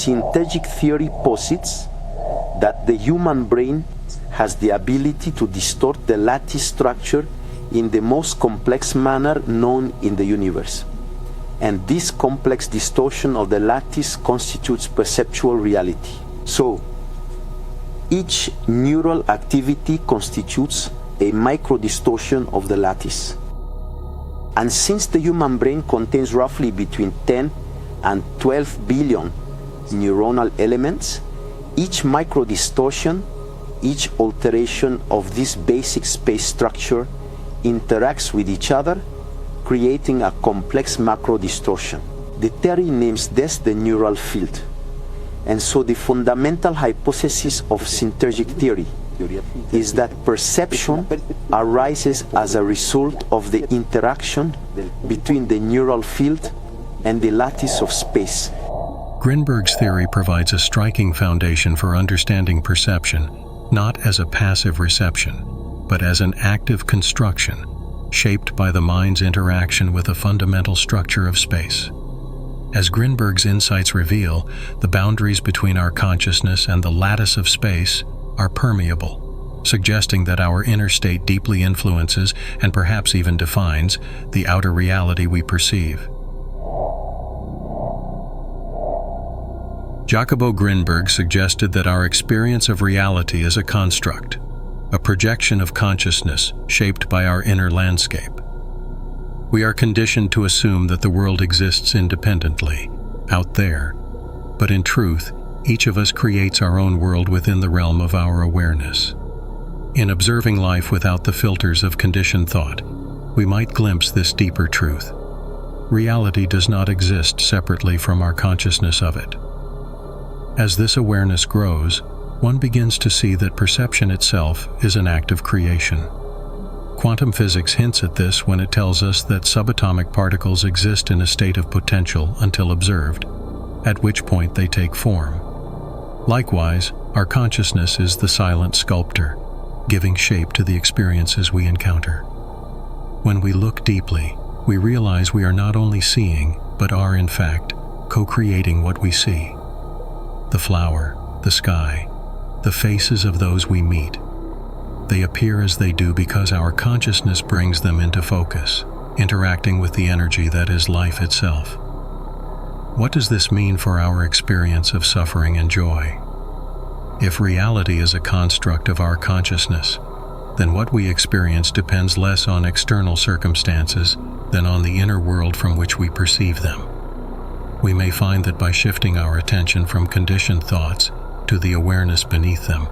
Synergic theory posits that the human brain has the ability to distort the lattice structure in the most complex manner known in the universe. And this complex distortion of the lattice constitutes perceptual reality. So, each neural activity constitutes a micro-distortion of the lattice. And since the human brain contains roughly between 10 and 12 billion neuronal elements, each micro-distortion, each alteration of this basic space structure interacts with each other, creating a complex macro-distortion. The theory names this the neural field. And so the fundamental hypothesis of synergic theory is that perception arises as a result of the interaction between the neural field and the lattice of space. Grinberg's theory provides a striking foundation for understanding perception, not as a passive reception, but as an active construction, shaped by the mind's interaction with a fundamental structure of space. As Grinberg's insights reveal, the boundaries between our consciousness and the lattice of space are permeable, suggesting that our inner state deeply influences and perhaps even defines the outer reality we perceive. Jacobo Grinberg suggested that our experience of reality is a construct, a projection of consciousness shaped by our inner landscape. We are conditioned to assume that the world exists independently, out there, but in truth, each of us creates our own world within the realm of our awareness. In observing life without the filters of conditioned thought, we might glimpse this deeper truth. Reality does not exist separately from our consciousness of it. As this awareness grows, one begins to see that perception itself is an act of creation. Quantum physics hints at this when it tells us that subatomic particles exist in a state of potential until observed, at which point they take form. Likewise, our consciousness is the silent sculptor, giving shape to the experiences we encounter. When we look deeply, we realize we are not only seeing, but are in fact co-creating what we see. The flower, the sky, the faces of those we meet. They appear as they do because our consciousness brings them into focus, interacting with the energy that is life itself. What does this mean for our experience of suffering and joy? If reality is a construct of our consciousness, then what we experience depends less on external circumstances than on the inner world from which we perceive them. We may find that by shifting our attention from conditioned thoughts to the awareness beneath them,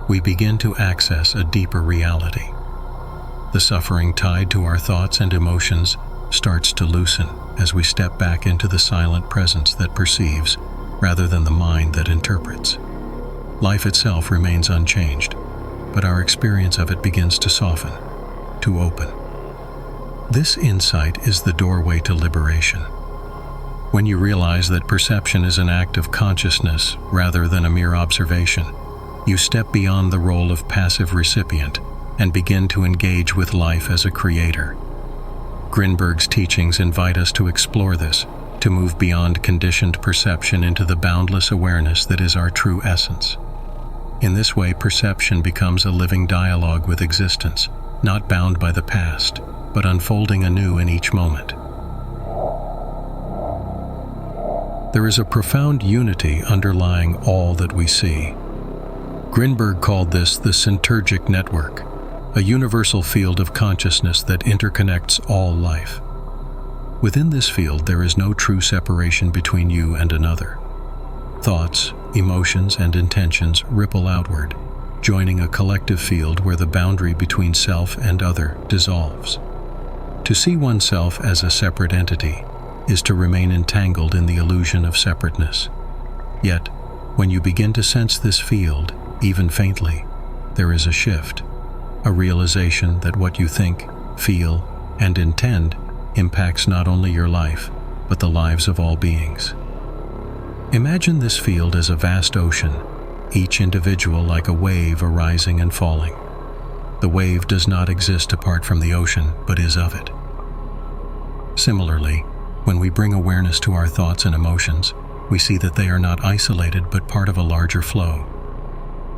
we begin to access a deeper reality. The suffering tied to our thoughts and emotions starts to loosen as we step back into the silent presence that perceives rather than the mind that interprets. Life itself remains unchanged, but our experience of it begins to soften, to open. This insight is the doorway to liberation. When you realize that perception is an act of consciousness rather than a mere observation, you step beyond the role of passive recipient and begin to engage with life as a creator. Grinberg's teachings invite us to explore this, to move beyond conditioned perception into the boundless awareness that is our true essence. In this way, perception becomes a living dialogue with existence, not bound by the past, but unfolding anew in each moment. There is a profound unity underlying all that we see. Grinberg called this the synergic network, a universal field of consciousness that interconnects all life. Within this field, there is no true separation between you and another. Thoughts, emotions, and intentions ripple outward, joining a collective field where the boundary between self and other dissolves. To see oneself as a separate entity is to remain entangled in the illusion of separateness. Yet, when you begin to sense this field, even faintly, there is a shift, a realization that what you think, feel, and intend impacts not only your life, but the lives of all beings. Imagine this field as a vast ocean, each individual like a wave arising and falling. The wave does not exist apart from the ocean, but is of it. Similarly, when we bring awareness to our thoughts and emotions, we see that they are not isolated but part of a larger flow.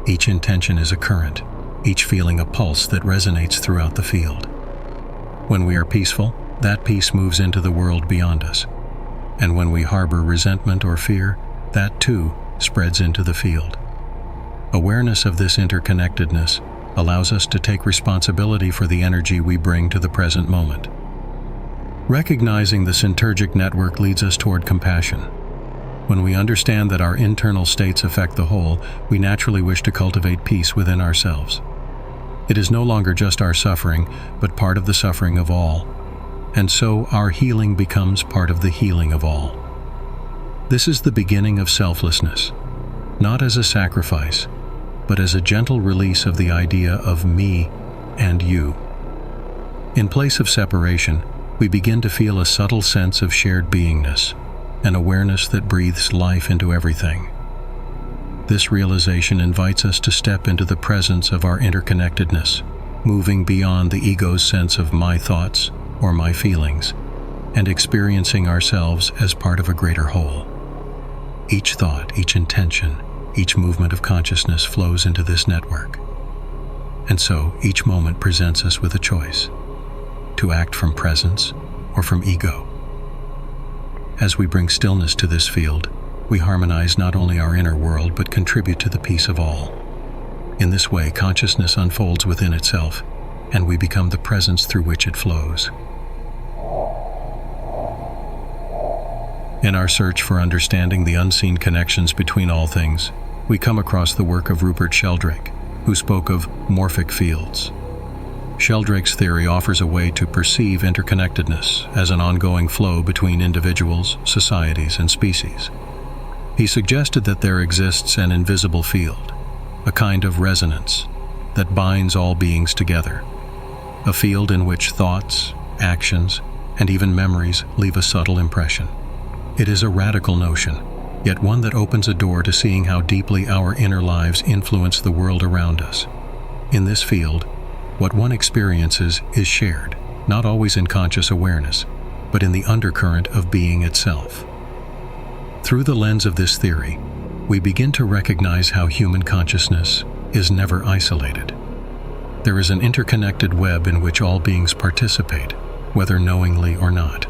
Each intention is a current, each feeling a pulse that resonates throughout the field. When we are peaceful, that peace moves into the world beyond us. And when we harbor resentment or fear, that too spreads into the field. Awareness of this interconnectedness allows us to take responsibility for the energy we bring to the present moment. Recognizing the synergic network leads us toward compassion. When we understand that our internal states affect the whole, we naturally wish to cultivate peace within ourselves. It is no longer just our suffering, but part of the suffering of all. And so our healing becomes part of the healing of all. This is the beginning of selflessness, not as a sacrifice, but as a gentle release of the idea of me and you. In place of separation, we begin to feel a subtle sense of shared beingness, an awareness that breathes life into everything. This realization invites us to step into the presence of our interconnectedness, moving beyond the ego's sense of my thoughts or my feelings, and experiencing ourselves as part of a greater whole. Each thought, each intention, each movement of consciousness flows into this network. And so each moment presents us with a choice, to act from presence or from ego. As we bring stillness to this field, we harmonize not only our inner world but contribute to the peace of all. In this way, consciousness unfolds within itself, and we become the presence through which it flows. In our search for understanding the unseen connections between all things, we come across the work of Rupert Sheldrake, who spoke of morphic fields. Sheldrake's theory offers a way to perceive interconnectedness as an ongoing flow between individuals, societies, and species. He suggested that there exists an invisible field, a kind of resonance that binds all beings together, a field in which thoughts, actions, and even memories leave a subtle impression. It is a radical notion, yet one that opens a door to seeing how deeply our inner lives influence the world around us. In this field, what one experiences is shared, not always in conscious awareness, but in the undercurrent of being itself. Through the lens of this theory, we begin to recognize how human consciousness is never isolated. There is an interconnected web in which all beings participate, whether knowingly or not.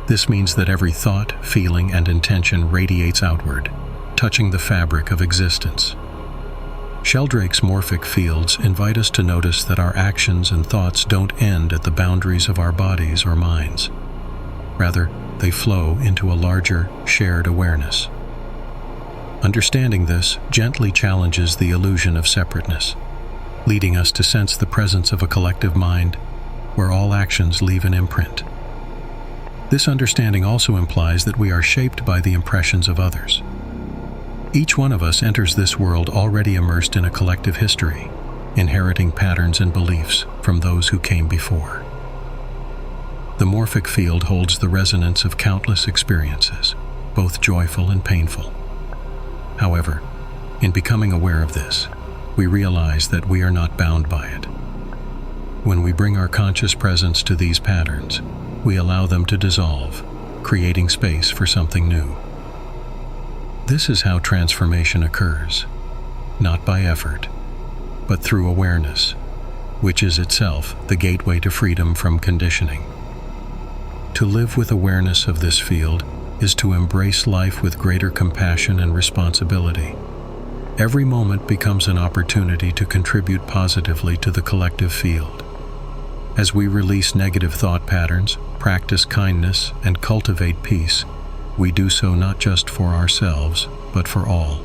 This means that every thought, feeling, and intention radiates outward, touching the fabric of existence. Sheldrake's morphic fields invite us to notice that our actions and thoughts don't end at the boundaries of our bodies or minds. Rather, they flow into a larger, shared awareness. Understanding this gently challenges the illusion of separateness, leading us to sense the presence of a collective mind where all actions leave an imprint. This understanding also implies that we are shaped by the impressions of others. Each one of us enters this world already immersed in a collective history, inheriting patterns and beliefs from those who came before. The morphic field holds the resonance of countless experiences, both joyful and painful. However, in becoming aware of this, we realize that we are not bound by it. When we bring our conscious presence to these patterns, we allow them to dissolve, creating space for something new. This is how transformation occurs, not by effort, but through awareness, which is itself the gateway to freedom from conditioning. To live with awareness of this field is to embrace life with greater compassion and responsibility. Every moment becomes an opportunity to contribute positively to the collective field. As we release negative thought patterns, practice kindness, and cultivate peace, we do so not just for ourselves, but for all.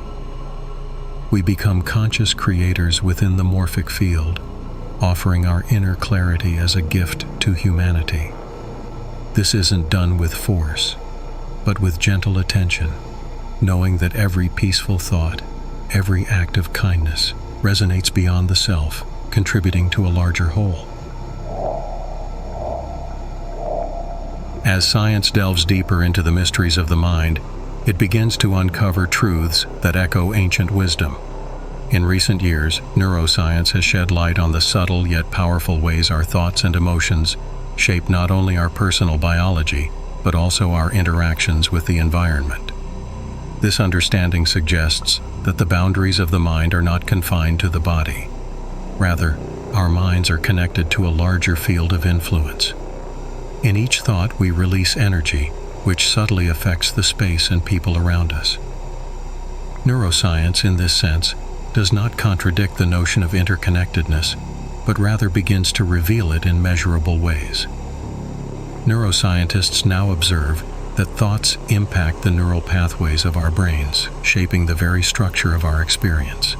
We become conscious creators within the morphic field, offering our inner clarity as a gift to humanity. This isn't done with force, but with gentle attention, knowing that every peaceful thought, every act of kindness resonates beyond the self, contributing to a larger whole. As science delves deeper into the mysteries of the mind, it begins to uncover truths that echo ancient wisdom. In recent years, neuroscience has shed light on the subtle yet powerful ways our thoughts and emotions shape not only our personal biology, but also our interactions with the environment. This understanding suggests that the boundaries of the mind are not confined to the body. Rather, our minds are connected to a larger field of influence. In each thought, we release energy, which subtly affects the space and people around us. Neuroscience, in this sense, does not contradict the notion of interconnectedness, but rather begins to reveal it in measurable ways. Neuroscientists now observe that thoughts impact the neural pathways of our brains, shaping the very structure of our experience.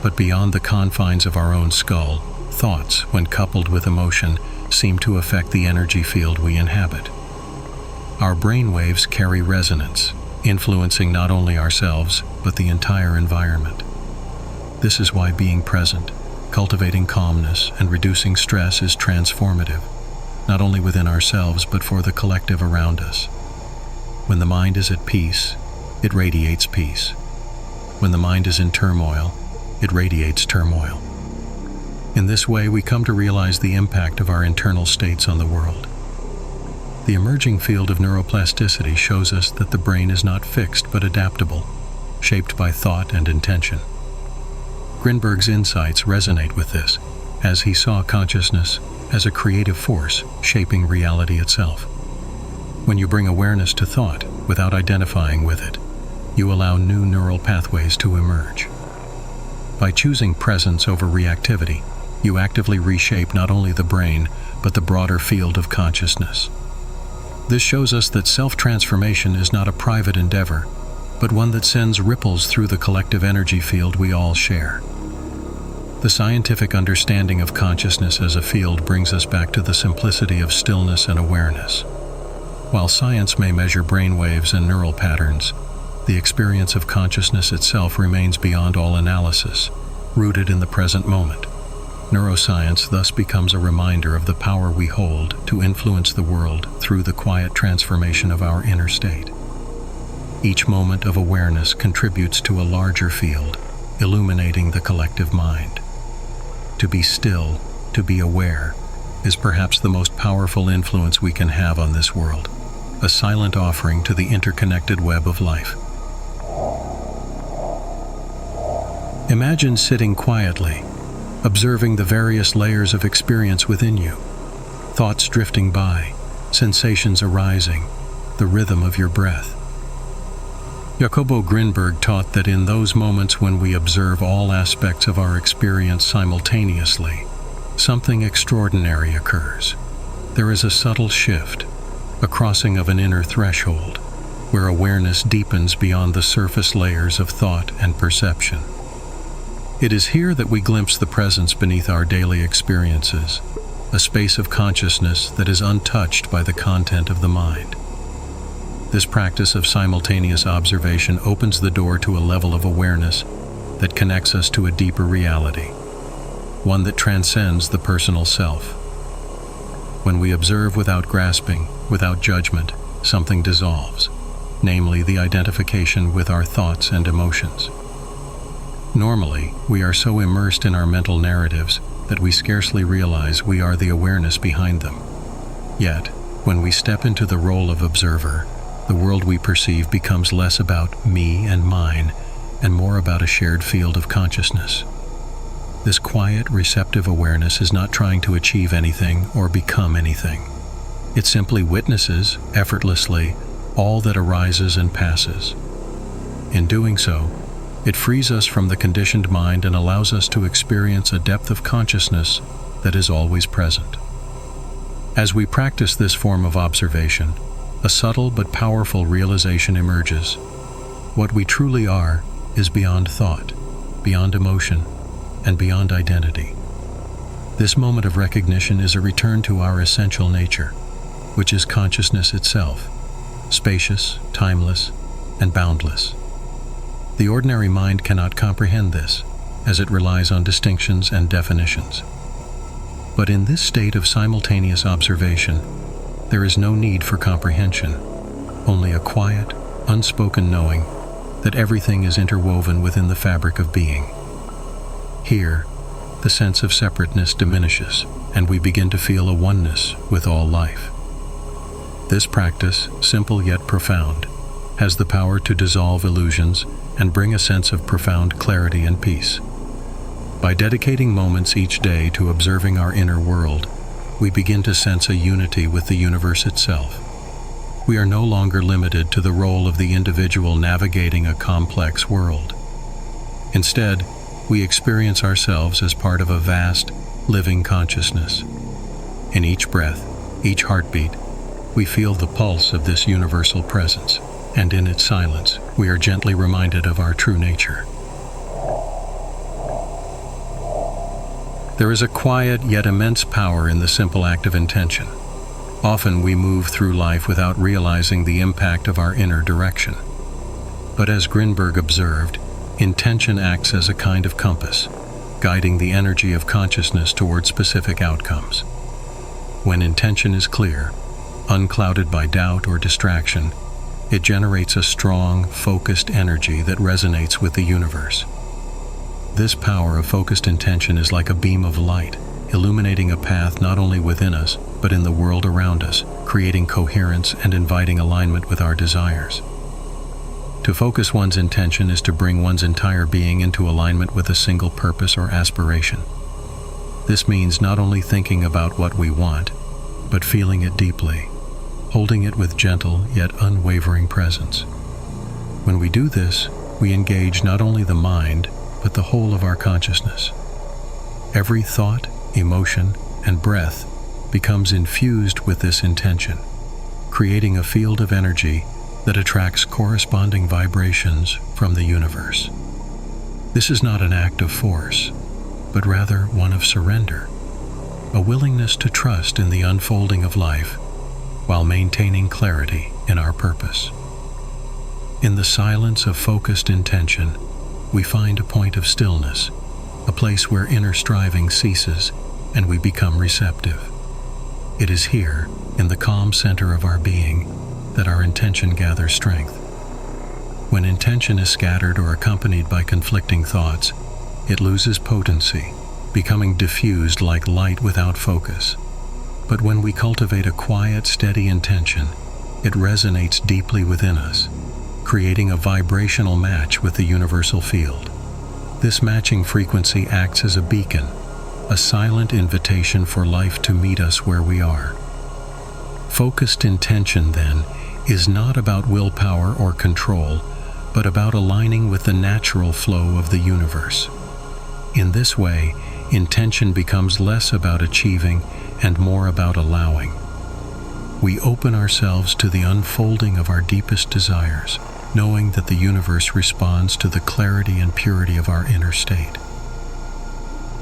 But beyond the confines of our own skull, thoughts, when coupled with emotion, seem to affect the energy field we inhabit. Our brain waves carry resonance, influencing not only ourselves, but the entire environment. This is why being present, cultivating calmness, and reducing stress is transformative, not only within ourselves, but for the collective around us. When the mind is at peace, it radiates peace. When the mind is in turmoil, it radiates turmoil. In this way, we come to realize the impact of our internal states on the world. The emerging field of neuroplasticity shows us that the brain is not fixed but adaptable, shaped by thought and intention. Grinberg's insights resonate with this, as he saw consciousness as a creative force shaping reality itself. When you bring awareness to thought without identifying with it, you allow new neural pathways to emerge. By choosing presence over reactivity, you actively reshape not only the brain, but the broader field of consciousness. This shows us that self-transformation is not a private endeavor, but one that sends ripples through the collective energy field we all share. The scientific understanding of consciousness as a field brings us back to the simplicity of stillness and awareness. While science may measure brain waves and neural patterns, the experience of consciousness itself remains beyond all analysis, rooted in the present moment. Neuroscience thus becomes a reminder of the power we hold to influence the world through the quiet transformation of our inner state. Each moment of awareness contributes to a larger field, illuminating the collective mind. To be still, to be aware, is perhaps the most powerful influence we can have on this world, a silent offering to the interconnected web of life. Imagine sitting quietly, observing the various layers of experience within you, thoughts drifting by, sensations arising, the rhythm of your breath. Jacobo Grinberg taught that in those moments when we observe all aspects of our experience simultaneously, something extraordinary occurs. There is a subtle shift, a crossing of an inner threshold, where awareness deepens beyond the surface layers of thought and perception. It is here that we glimpse the presence beneath our daily experiences, a space of consciousness that is untouched by the content of the mind. This practice of simultaneous observation opens the door to a level of awareness that connects us to a deeper reality, one that transcends the personal self. When we observe without grasping, without judgment, something dissolves, namely the identification with our thoughts and emotions. Normally, we are so immersed in our mental narratives that we scarcely realize we are the awareness behind them. Yet, when we step into the role of observer, the world we perceive becomes less about me and mine, and more about a shared field of consciousness. This quiet, receptive awareness is not trying to achieve anything or become anything. It simply witnesses, effortlessly, all that arises and passes. In doing so, it frees us from the conditioned mind and allows us to experience a depth of consciousness that is always present. As we practice this form of observation, a subtle but powerful realization emerges. What we truly are is beyond thought, beyond emotion, and beyond identity. This moment of recognition is a return to our essential nature, which is consciousness itself, spacious, timeless, and boundless. The ordinary mind cannot comprehend this, as it relies on distinctions and definitions. But in this state of simultaneous observation, there is no need for comprehension, only a quiet, unspoken knowing that everything is interwoven within the fabric of being. Here, the sense of separateness diminishes, and we begin to feel a oneness with all life. This practice, simple yet profound, has the power to dissolve illusions and bring a sense of profound clarity and peace. By dedicating moments each day to observing our inner world, we begin to sense a unity with the universe itself. We are no longer limited to the role of the individual navigating a complex world. Instead, we experience ourselves as part of a vast, living consciousness. In each breath, each heartbeat, we feel the pulse of this universal presence, and in its silence, we are gently reminded of our true nature. There is a quiet yet immense power in the simple act of intention. Often we move through life without realizing the impact of our inner direction. But as Grinberg observed, intention acts as a kind of compass, guiding the energy of consciousness toward specific outcomes. When intention is clear, unclouded by doubt or distraction, it generates a strong, focused energy that resonates with the universe. This power of focused intention is like a beam of light, illuminating a path not only within us, but in the world around us, creating coherence and inviting alignment with our desires. To focus one's intention is to bring one's entire being into alignment with a single purpose or aspiration. This means not only thinking about what we want, but feeling it deeply, holding it with gentle yet unwavering presence. When we do this, we engage not only the mind, but the whole of our consciousness. Every thought, emotion, and breath becomes infused with this intention, creating a field of energy that attracts corresponding vibrations from the universe. This is not an act of force, but rather one of surrender, a willingness to trust in the unfolding of life while maintaining clarity in our purpose. In the silence of focused intention, we find a point of stillness, a place where inner striving ceases and we become receptive. It is here, in the calm center of our being, that our intention gathers strength. When intention is scattered or accompanied by conflicting thoughts, it loses potency, becoming diffused like light without focus. But when we cultivate a quiet, steady intention, it resonates deeply within us, creating a vibrational match with the universal field. This matching frequency acts as a beacon, a silent invitation for life to meet us where we are. Focused intention, then, is not about willpower or control, but about aligning with the natural flow of the universe. In this way, intention becomes less about achieving and more about allowing. We open ourselves to the unfolding of our deepest desires, knowing that the universe responds to the clarity and purity of our inner state.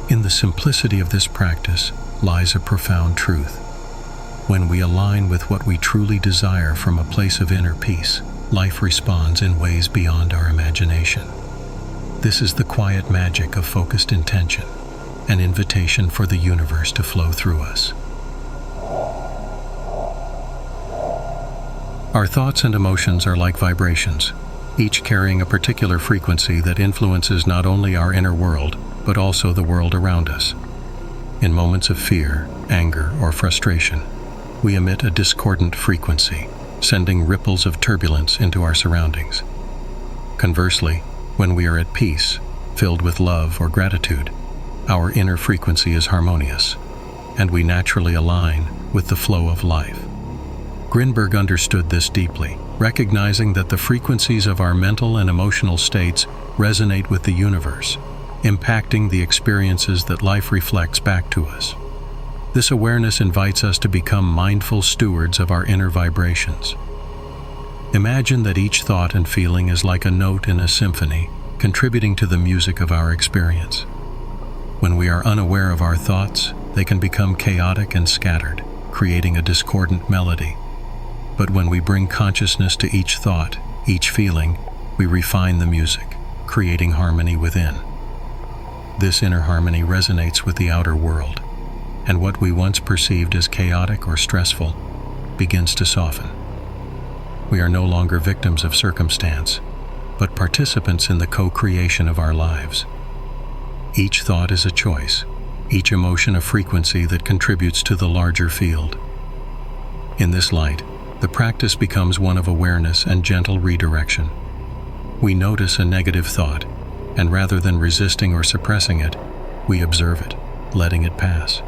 In the simplicity of this practice lies a profound truth. When we align with what we truly desire from a place of inner peace, life responds in ways beyond our imagination. This is the quiet magic of focused intention, an invitation for the universe to flow through us. Our thoughts and emotions are like vibrations, each carrying a particular frequency that influences not only our inner world, but also the world around us. In moments of fear, anger, or frustration, we emit a discordant frequency, sending ripples of turbulence into our surroundings. Conversely, when we are at peace, filled with love or gratitude, our inner frequency is harmonious, and we naturally align with the flow of life. Grinberg understood this deeply, recognizing that the frequencies of our mental and emotional states resonate with the universe, impacting the experiences that life reflects back to us. This awareness invites us to become mindful stewards of our inner vibrations. Imagine that each thought and feeling is like a note in a symphony, contributing to the music of our experience. When we are unaware of our thoughts, they can become chaotic and scattered, creating a discordant melody. But when we bring consciousness to each thought, each feeling, we refine the music, creating harmony within. This inner harmony resonates with the outer world, and what we once perceived as chaotic or stressful begins to soften. We are no longer victims of circumstance, but participants in the co-creation of our lives. Each thought is a choice, each emotion a frequency that contributes to the larger field. In this light, the practice becomes one of awareness and gentle redirection. We notice a negative thought, and rather than resisting or suppressing it, we observe it, letting it pass.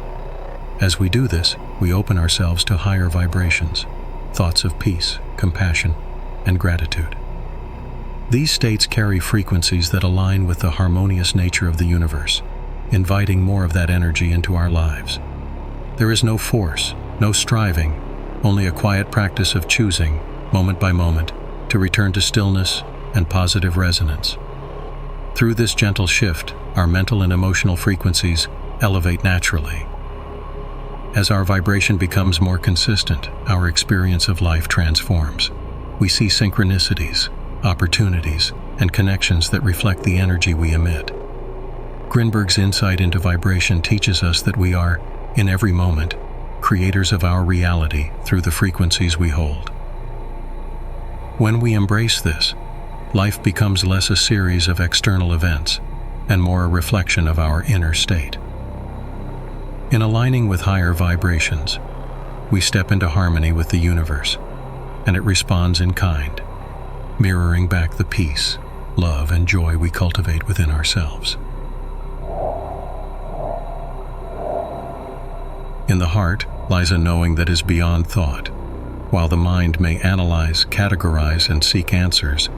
As we do this, we open ourselves to higher vibrations, thoughts of peace, compassion, and gratitude. These states carry frequencies that align with the harmonious nature of the universe, inviting more of that energy into our lives. There is no force, no striving, only a quiet practice of choosing, moment by moment, to return to stillness and positive resonance. Through this gentle shift, our mental and emotional frequencies elevate naturally. As our vibration becomes more consistent, our experience of life transforms. We see synchronicities, opportunities, and connections that reflect the energy we emit. Grinberg's insight into vibration teaches us that we are, in every moment, creators of our reality through the frequencies we hold. When we embrace this, life becomes less a series of external events and more a reflection of our inner state. In aligning with higher vibrations, we step into harmony with the universe, and it responds in kind, mirroring back the peace, love, and joy we cultivate within ourselves. In the heart lies a knowing that is beyond thought. While the mind may analyze, categorize, and seek answers,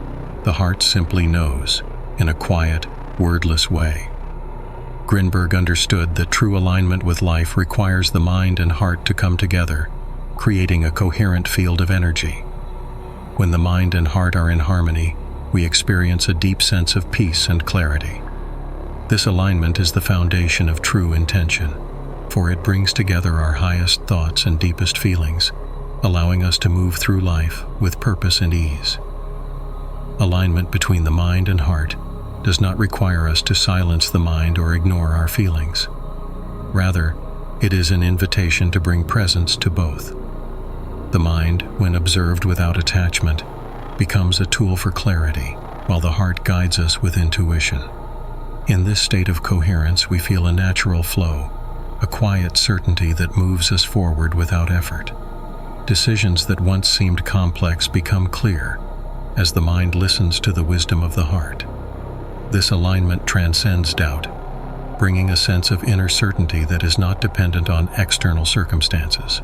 the heart simply knows, in a quiet, wordless way. Grinberg understood that true alignment with life requires the mind and heart to come together, creating a coherent field of energy. When the mind and heart are in harmony, we experience a deep sense of peace and clarity. This alignment is the foundation of true intention, for it brings together our highest thoughts and deepest feelings, allowing us to move through life with purpose and ease. Alignment between the mind and heart does not require us to silence the mind or ignore our feelings. Rather, it is an invitation to bring presence to both. The mind, when observed without attachment, becomes a tool for clarity, while the heart guides us with intuition. In this state of coherence, we feel a natural flow, a quiet certainty that moves us forward without effort. Decisions that once seemed complex become clear as the mind listens to the wisdom of the heart. This alignment transcends doubt, bringing a sense of inner certainty that is not dependent on external circumstances.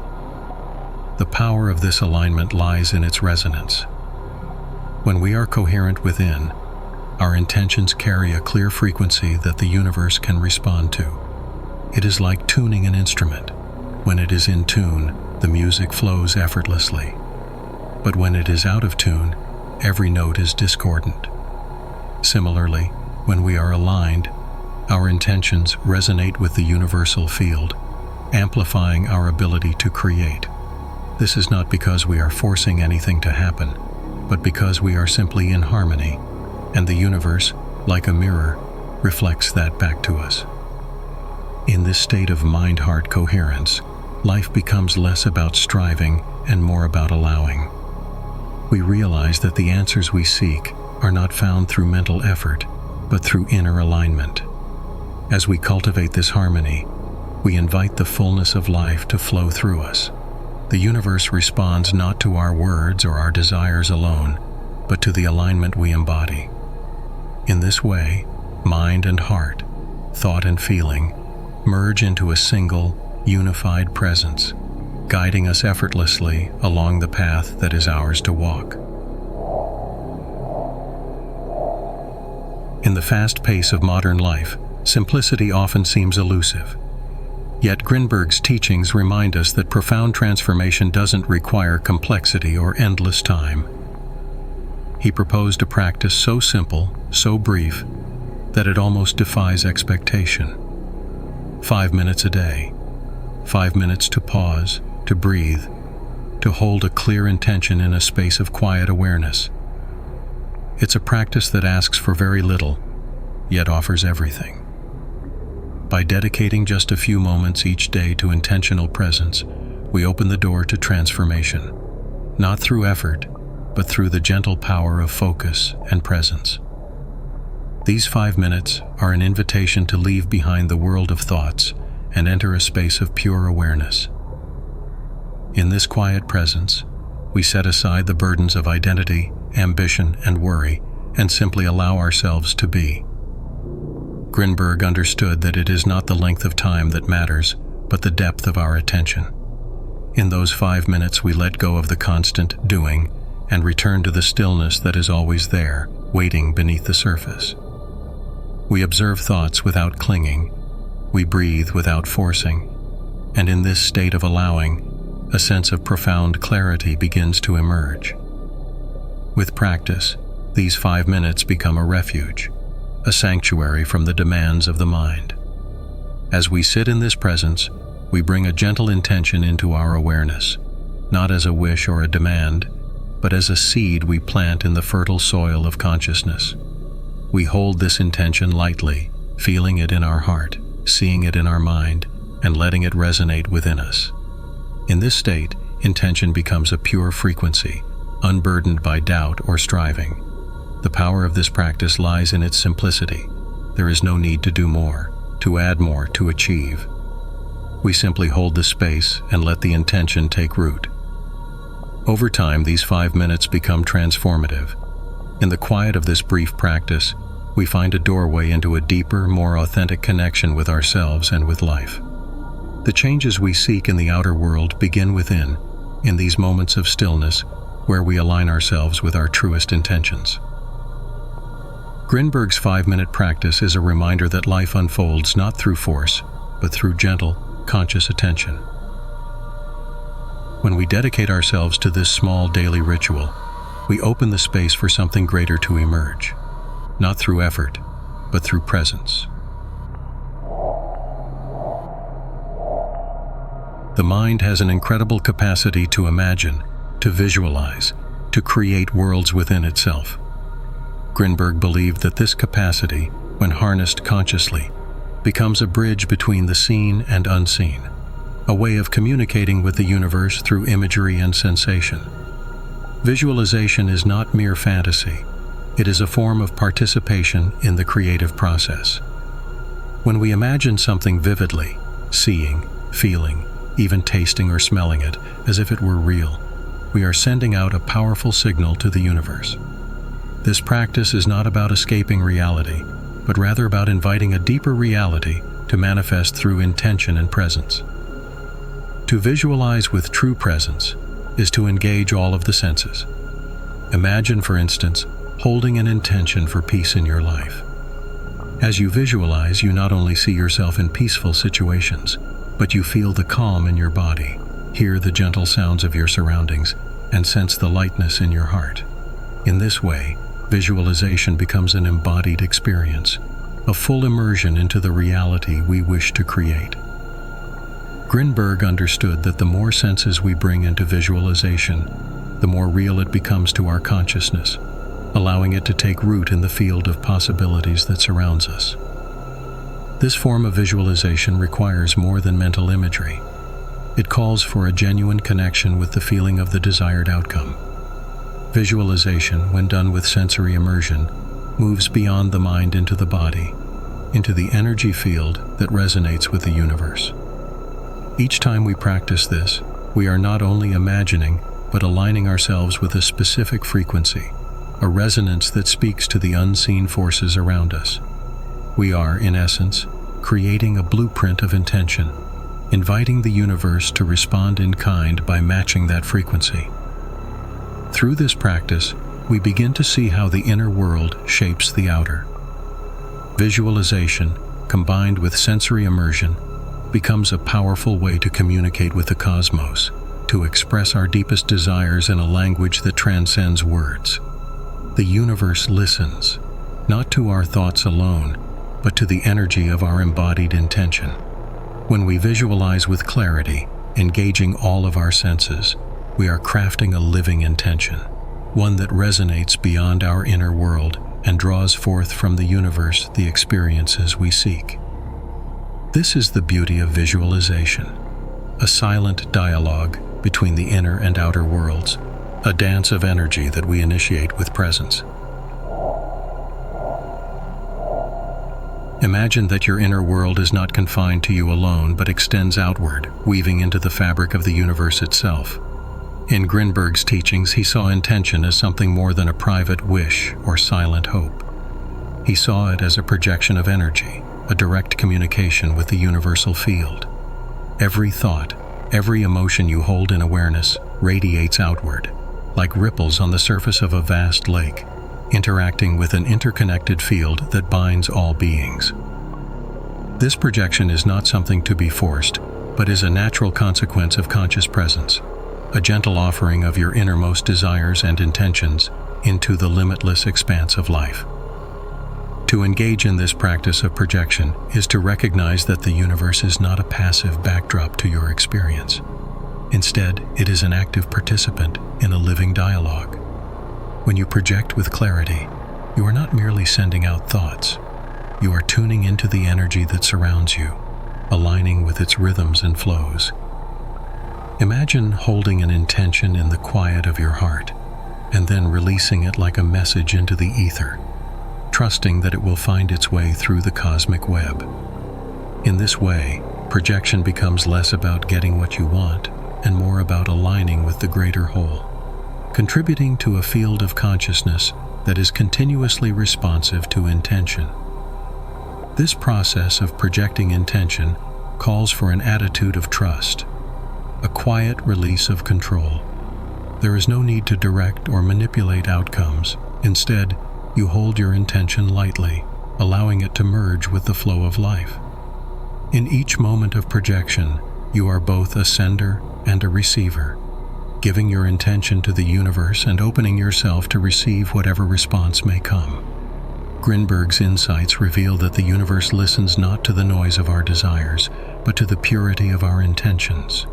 The power of this alignment lies in its resonance. When we are coherent within, our intentions carry a clear frequency that the universe can respond to. It is like tuning an instrument. When it is in tune, the music flows effortlessly. But when it is out of tune, every note is discordant. Similarly, when we are aligned, our intentions resonate with the universal field, amplifying our ability to create. This is not because we are forcing anything to happen, but because we are simply in harmony, and the universe, like a mirror, reflects that back to us. In this state of mind-heart coherence, life becomes less about striving and more about allowing. We realize that the answers we seek are not found through mental effort, but through inner alignment. As we cultivate this harmony, we invite the fullness of life to flow through us. The universe responds not to our words or our desires alone, but to the alignment we embody. In this way, mind and heart, thought and feeling, merge into a single, unified presence, guiding us effortlessly along the path that is ours to walk. In the fast pace of modern life, simplicity often seems elusive. Yet Grinberg's teachings remind us that profound transformation doesn't require complexity or endless time. He proposed a practice so simple, so brief, that it almost defies expectation. 5 minutes a day. 5 minutes to pause, to breathe, to hold a clear intention in a space of quiet awareness. It's a practice that asks for very little, yet offers everything. By dedicating just a few moments each day to intentional presence, we open the door to transformation, not through effort, but through the gentle power of focus and presence. These 5 minutes are an invitation to leave behind the world of thoughts and enter a space of pure awareness. In this quiet presence, we set aside the burdens of identity, ambition, and worry, and simply allow ourselves to be. Grinberg understood that it is not the length of time that matters, but the depth of our attention. In those 5 minutes, we let go of the constant doing and return to the stillness that is always there, waiting beneath the surface. We observe thoughts without clinging. We breathe without forcing. And in this state of allowing, a sense of profound clarity begins to emerge. With practice, these 5 minutes become a refuge, a sanctuary from the demands of the mind. As we sit in this presence, we bring a gentle intention into our awareness, not as a wish or a demand, but as a seed we plant in the fertile soil of consciousness. We hold this intention lightly, feeling it in our heart, seeing it in our mind, and letting it resonate within us. In this state, intention becomes a pure frequency, unburdened by doubt or striving. The power of this practice lies in its simplicity. There is no need to do more, to add more, to achieve. We simply hold the space and let the intention take root. Over time, these 5 minutes become transformative. In the quiet of this brief practice, we find a doorway into a deeper, more authentic connection with ourselves and with life. The changes we seek in the outer world begin within, in these moments of stillness where we align ourselves with our truest intentions. Grinberg's 5-minute practice is a reminder that life unfolds not through force, but through gentle, conscious attention. When we dedicate ourselves to this small daily ritual, we open the space for something greater to emerge, not through effort, but through presence. The mind has an incredible capacity to imagine, to visualize, to create worlds within itself. Grinberg believed that this capacity, when harnessed consciously, becomes a bridge between the seen and unseen, a way of communicating with the universe through imagery and sensation. Visualization is not mere fantasy. It is a form of participation in the creative process. When we imagine something vividly, seeing, feeling, even tasting or smelling it as if it were real, we are sending out a powerful signal to the universe. This practice is not about escaping reality, but rather about inviting a deeper reality to manifest through intention and presence. To visualize with true presence is to engage all of the senses. Imagine, for instance, holding an intention for peace in your life. As you visualize, you not only see yourself in peaceful situations, but you feel the calm in your body, hear the gentle sounds of your surroundings, and sense the lightness in your heart. In this way, visualization becomes an embodied experience, a full immersion into the reality we wish to create. Grinberg understood that the more senses we bring into visualization, the more real it becomes to our consciousness, allowing it to take root in the field of possibilities that surrounds us. This form of visualization requires more than mental imagery. It calls for a genuine connection with the feeling of the desired outcome. Visualization, when done with sensory immersion, moves beyond the mind into the body, into the energy field that resonates with the universe. Each time we practice this, we are not only imagining, but aligning ourselves with a specific frequency, a resonance that speaks to the unseen forces around us. We are, in essence, creating a blueprint of intention, inviting the universe to respond in kind by matching that frequency. Through this practice, we begin to see how the inner world shapes the outer. Visualization, combined with sensory immersion, becomes a powerful way to communicate with the cosmos, to express our deepest desires in a language that transcends words. The universe listens, not to our thoughts alone, but to the energy of our embodied intention. When we visualize with clarity, engaging all of our senses, we are crafting a living intention, one that resonates beyond our inner world and draws forth from the universe the experiences we seek. This is the beauty of visualization, a silent dialogue between the inner and outer worlds, a dance of energy that we initiate with presence. Imagine that your inner world is not confined to you alone, but extends outward, weaving into the fabric of the universe itself. In Grinberg's teachings, he saw intention as something more than a private wish or silent hope. He saw it as a projection of energy, a direct communication with the universal field. Every thought, every emotion you hold in awareness radiates outward, like ripples on the surface of a vast lake, interacting with an interconnected field that binds all beings. This projection is not something to be forced, but is a natural consequence of conscious presence, a gentle offering of your innermost desires and intentions into the limitless expanse of life. To engage in this practice of projection is to recognize that the universe is not a passive backdrop to your experience. Instead, it is an active participant in a living dialogue. When you project with clarity, you are not merely sending out thoughts. You are tuning into the energy that surrounds you, aligning with its rhythms and flows. Imagine holding an intention in the quiet of your heart, and then releasing it like a message into the ether, trusting that it will find its way through the cosmic web. In this way, projection becomes less about getting what you want and more about aligning with the greater whole, contributing to a field of consciousness that is continuously responsive to intention. This process of projecting intention calls for an attitude of trust, a quiet release of control. There is no need to direct or manipulate outcomes. Instead, you hold your intention lightly, allowing it to merge with the flow of life. In each moment of projection, you are both a sender and a receiver, giving your intention to the universe and opening yourself to receive whatever response may come. Grinberg's insights reveal that the universe listens not to the noise of our desires, but to the purity of our intentions.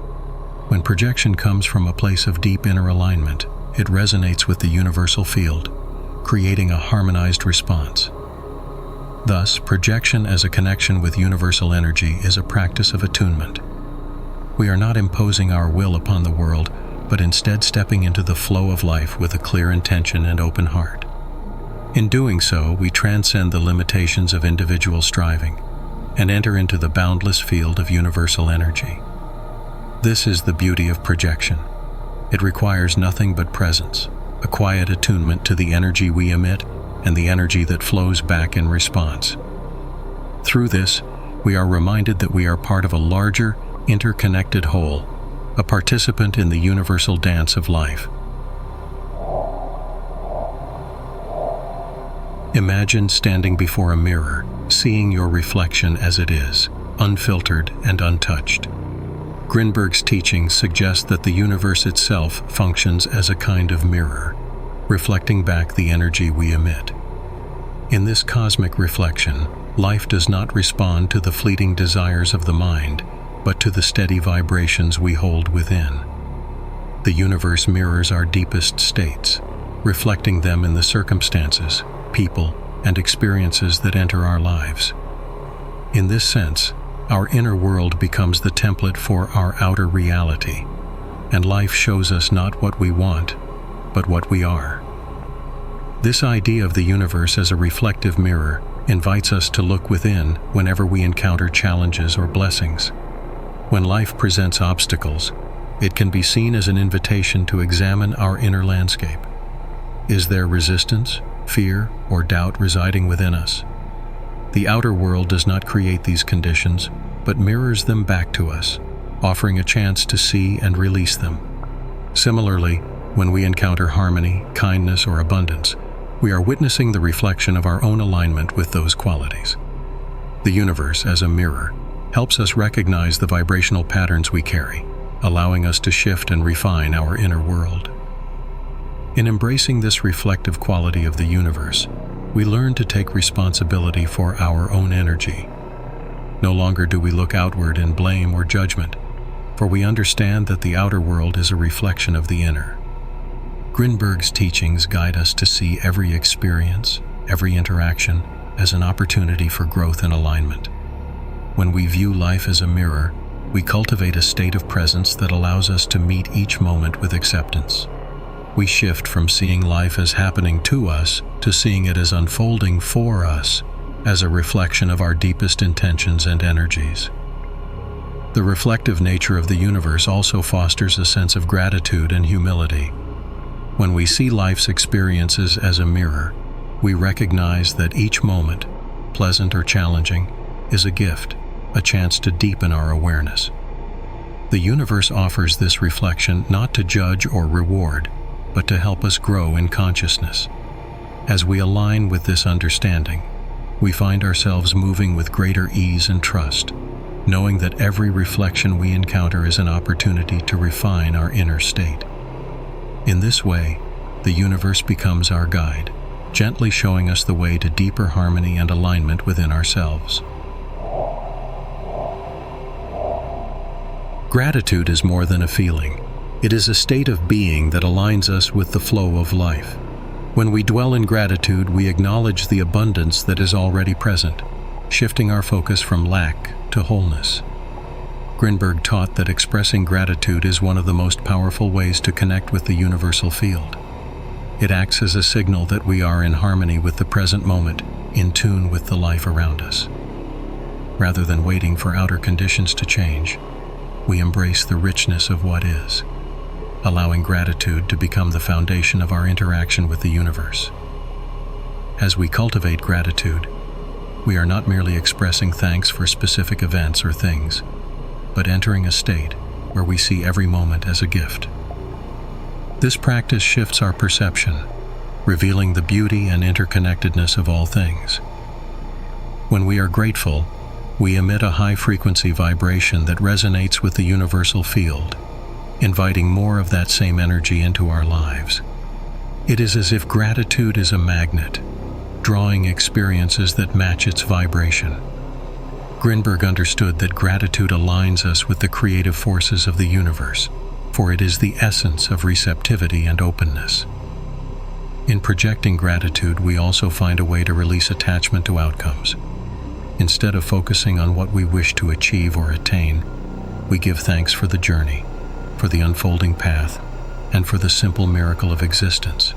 When projection comes from a place of deep inner alignment, it resonates with the universal field, creating a harmonized response. Thus, projection as a connection with universal energy is a practice of attunement. We are not imposing our will upon the world, but instead stepping into the flow of life with a clear intention and open heart. In doing so, we transcend the limitations of individual striving and enter into the boundless field of universal energy. This is the beauty of projection. It requires nothing but presence, a quiet attunement to the energy we emit and the energy that flows back in response. Through this, we are reminded that we are part of a larger, interconnected whole, a participant in the universal dance of life. Imagine standing before a mirror, seeing your reflection as it is, unfiltered and untouched. Grinberg's teachings suggest that the universe itself functions as a kind of mirror, reflecting back the energy we emit. In this cosmic reflection, life does not respond to the fleeting desires of the mind, but to the steady vibrations we hold within. The universe mirrors our deepest states, reflecting them in the circumstances, people, and experiences that enter our lives. In this sense, our inner world becomes the template for our outer reality, and life shows us not what we want, but what we are. This idea of the universe as a reflective mirror invites us to look within whenever we encounter challenges or blessings. When life presents obstacles, it can be seen as an invitation to examine our inner landscape. Is there resistance, fear, or doubt residing within us? The outer world does not create these conditions, but mirrors them back to us, offering a chance to see and release them. Similarly, when we encounter harmony, kindness, or abundance, we are witnessing the reflection of our own alignment with those qualities. The universe, as a mirror, helps us recognize the vibrational patterns we carry, allowing us to shift and refine our inner world. In embracing this reflective quality of the universe, we learn to take responsibility for our own energy. No longer do we look outward in blame or judgment, for we understand that the outer world is a reflection of the inner. Grinberg's teachings guide us to see every experience, every interaction, as an opportunity for growth and alignment. When we view life as a mirror, we cultivate a state of presence that allows us to meet each moment with acceptance. We shift from seeing life as happening to us to seeing it as unfolding for us, as a reflection of our deepest intentions and energies. The reflective nature of the universe also fosters a sense of gratitude and humility. When we see life's experiences as a mirror, we recognize that each moment, pleasant or challenging, is a gift, a chance to deepen our awareness. The universe offers this reflection not to judge or reward, but to help us grow in consciousness. As we align with this understanding, we find ourselves moving with greater ease and trust, knowing that every reflection we encounter is an opportunity to refine our inner state. In this way, the universe becomes our guide, gently showing us the way to deeper harmony and alignment within ourselves. Gratitude is more than a feeling. It is a state of being that aligns us with the flow of life. When we dwell in gratitude, we acknowledge the abundance that is already present, shifting our focus from lack to wholeness. Grinberg taught that expressing gratitude is one of the most powerful ways to connect with the universal field. It acts as a signal that we are in harmony with the present moment, in tune with the life around us. Rather than waiting for outer conditions to change, we embrace the richness of what is, allowing gratitude to become the foundation of our interaction with the universe. As we cultivate gratitude, we are not merely expressing thanks for specific events or things, but entering a state where we see every moment as a gift. This practice shifts our perception, revealing the beauty and interconnectedness of all things. When we are grateful, we emit a high-frequency vibration that resonates with the universal field, inviting more of that same energy into our lives. It is as if gratitude is a magnet, drawing experiences that match its vibration. Grinberg understood that gratitude aligns us with the creative forces of the universe, for it is the essence of receptivity and openness. In projecting gratitude, we also find a way to release attachment to outcomes. Instead of focusing on what we wish to achieve or attain, we give thanks for the journey, for the unfolding path, and for the simple miracle of existence.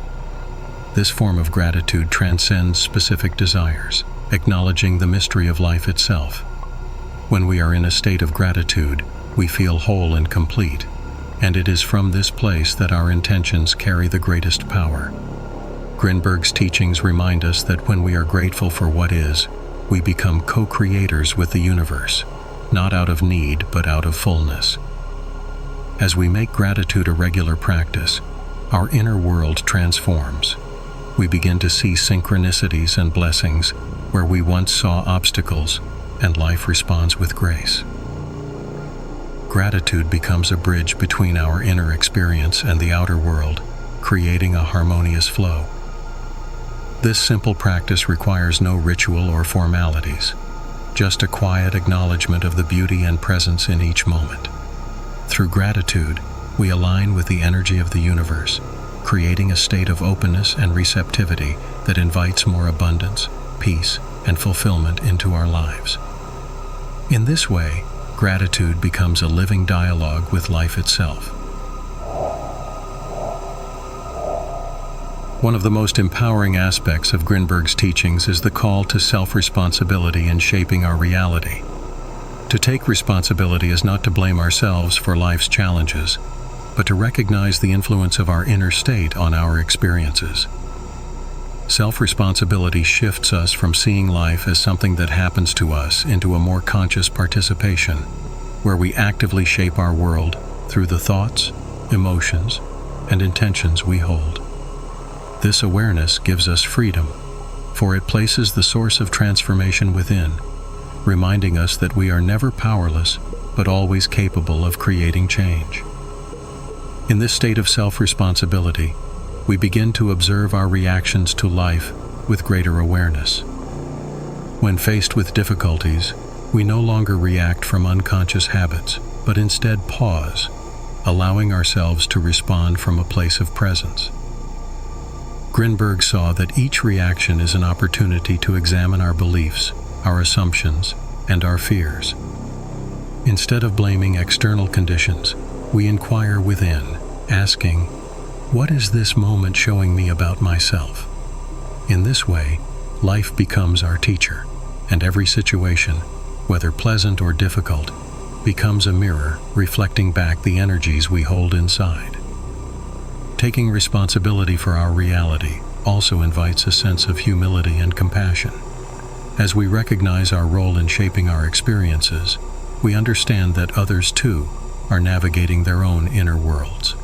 This form of gratitude transcends specific desires, acknowledging the mystery of life itself. When we are in a state of gratitude, we feel whole and complete, and it is from this place that our intentions carry the greatest power. Grinberg's teachings remind us that when we are grateful for what is, we become co-creators with the universe, not out of need but out of fullness. As we make gratitude a regular practice, our inner world transforms. We begin to see synchronicities and blessings where we once saw obstacles, and life responds with grace. Gratitude becomes a bridge between our inner experience and the outer world, creating a harmonious flow. This simple practice requires no ritual or formalities, just a quiet acknowledgement of the beauty and presence in each moment. Through gratitude, we align with the energy of the universe, creating a state of openness and receptivity that invites more abundance, peace, and fulfillment into our lives. In this way, gratitude becomes a living dialogue with life itself. One of the most empowering aspects of Grinberg's teachings is the call to self-responsibility in shaping our reality. To take responsibility is not to blame ourselves for life's challenges, but to recognize the influence of our inner state on our experiences. Self-responsibility shifts us from seeing life as something that happens to us into a more conscious participation, where we actively shape our world through the thoughts, emotions, and intentions we hold. This awareness gives us freedom, for it places the source of transformation within, reminding us that we are never powerless, but always capable of creating change. In this state of self-responsibility, we begin to observe our reactions to life with greater awareness. When faced with difficulties, we no longer react from unconscious habits, but instead pause, allowing ourselves to respond from a place of presence. Grinberg saw that each reaction is an opportunity to examine our beliefs, our assumptions, and our fears. Instead of blaming external conditions, we inquire within, asking, "What is this moment showing me about myself?" In this way, life becomes our teacher, and every situation, whether pleasant or difficult, becomes a mirror reflecting back the energies we hold inside. Taking responsibility for our reality also invites a sense of humility and compassion. As we recognize our role in shaping our experiences, we understand that others too are navigating their own inner worlds.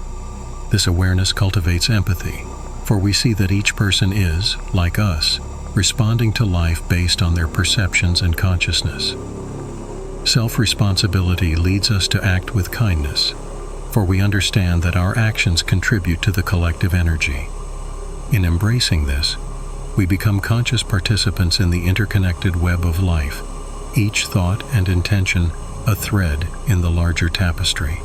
This awareness cultivates empathy, for we see that each person is, like us, responding to life based on their perceptions and consciousness. Self-responsibility leads us to act with kindness, for we understand that our actions contribute to the collective energy. In embracing this, we become conscious participants in the interconnected web of life, each thought and intention a thread in the larger tapestry.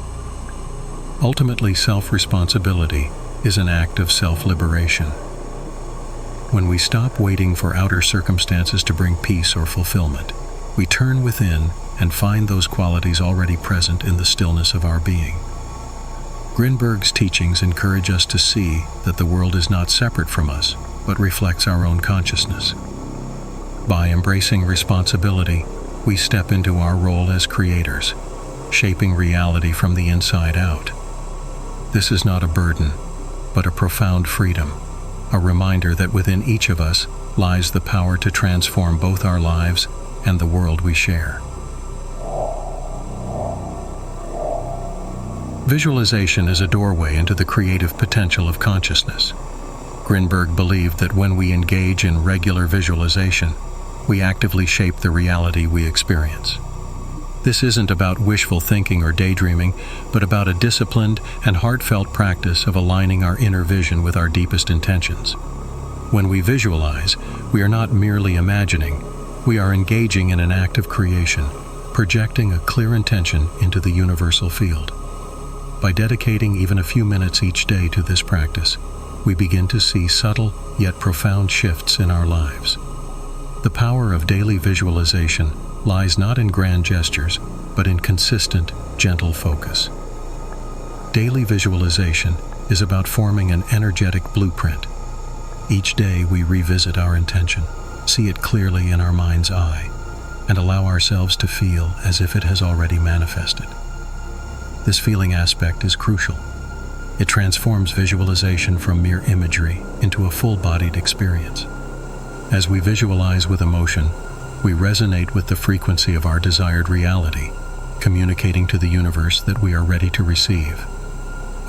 Ultimately, self-responsibility is an act of self-liberation. When we stop waiting for outer circumstances to bring peace or fulfillment, we turn within and find those qualities already present in the stillness of our being. Grinberg's teachings encourage us to see that the world is not separate from us, but reflects our own consciousness. By embracing responsibility, we step into our role as creators, shaping reality from the inside out. This is not a burden, but a profound freedom, a reminder that within each of us lies the power to transform both our lives and the world we share. Visualization is a doorway into the creative potential of consciousness. Grinberg believed that when we engage in regular visualization, we actively shape the reality we experience. This isn't about wishful thinking or daydreaming, but about a disciplined and heartfelt practice of aligning our inner vision with our deepest intentions. When we visualize, we are not merely imagining, we are engaging in an act of creation, projecting a clear intention into the universal field. By dedicating even a few minutes each day to this practice, we begin to see subtle yet profound shifts in our lives. The power of daily visualization lies not in grand gestures, but in consistent, gentle focus. Daily visualization is about forming an energetic blueprint. Each day we revisit our intention, see it clearly in our mind's eye, and allow ourselves to feel as if it has already manifested. This feeling aspect is crucial. It transforms visualization from mere imagery into a full-bodied experience. As we visualize with emotion, we resonate with the frequency of our desired reality, communicating to the universe that we are ready to receive.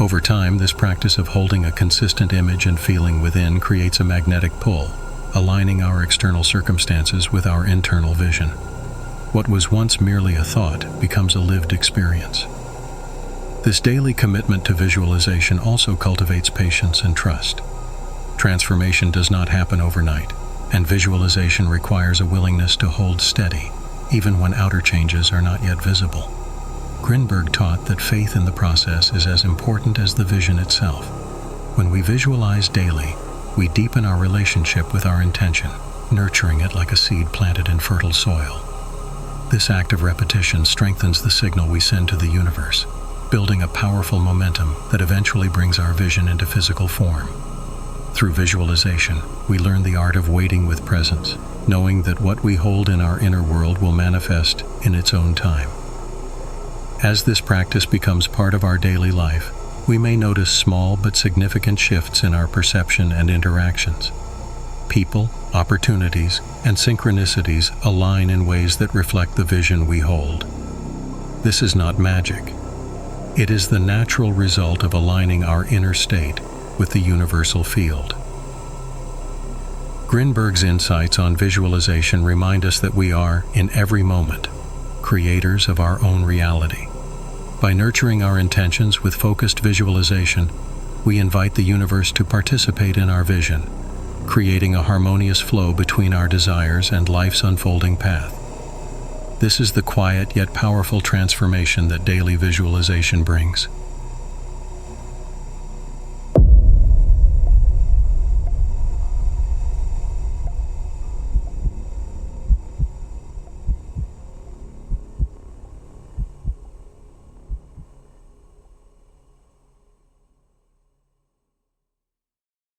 Over time, this practice of holding a consistent image and feeling within creates a magnetic pull, aligning our external circumstances with our internal vision. What was once merely a thought becomes a lived experience. This daily commitment to visualization also cultivates patience and trust. Transformation does not happen overnight, and visualization requires a willingness to hold steady, even when outer changes are not yet visible. Grinberg taught that faith in the process is as important as the vision itself. When we visualize daily, we deepen our relationship with our intention, nurturing it like a seed planted in fertile soil. This act of repetition strengthens the signal we send to the universe, building a powerful momentum that eventually brings our vision into physical form. Through visualization, we learn the art of waiting with presence, knowing that what we hold in our inner world will manifest in its own time. As this practice becomes part of our daily life, we may notice small but significant shifts in our perception and interactions. People, opportunities, and synchronicities align in ways that reflect the vision we hold. This is not magic. It is the natural result of aligning our inner state with the universal field. Grinberg's insights on visualization remind us that we are, in every moment, creators of our own reality. By nurturing our intentions with focused visualization, we invite the universe to participate in our vision, creating a harmonious flow between our desires and life's unfolding path. This is the quiet yet powerful transformation that daily visualization brings.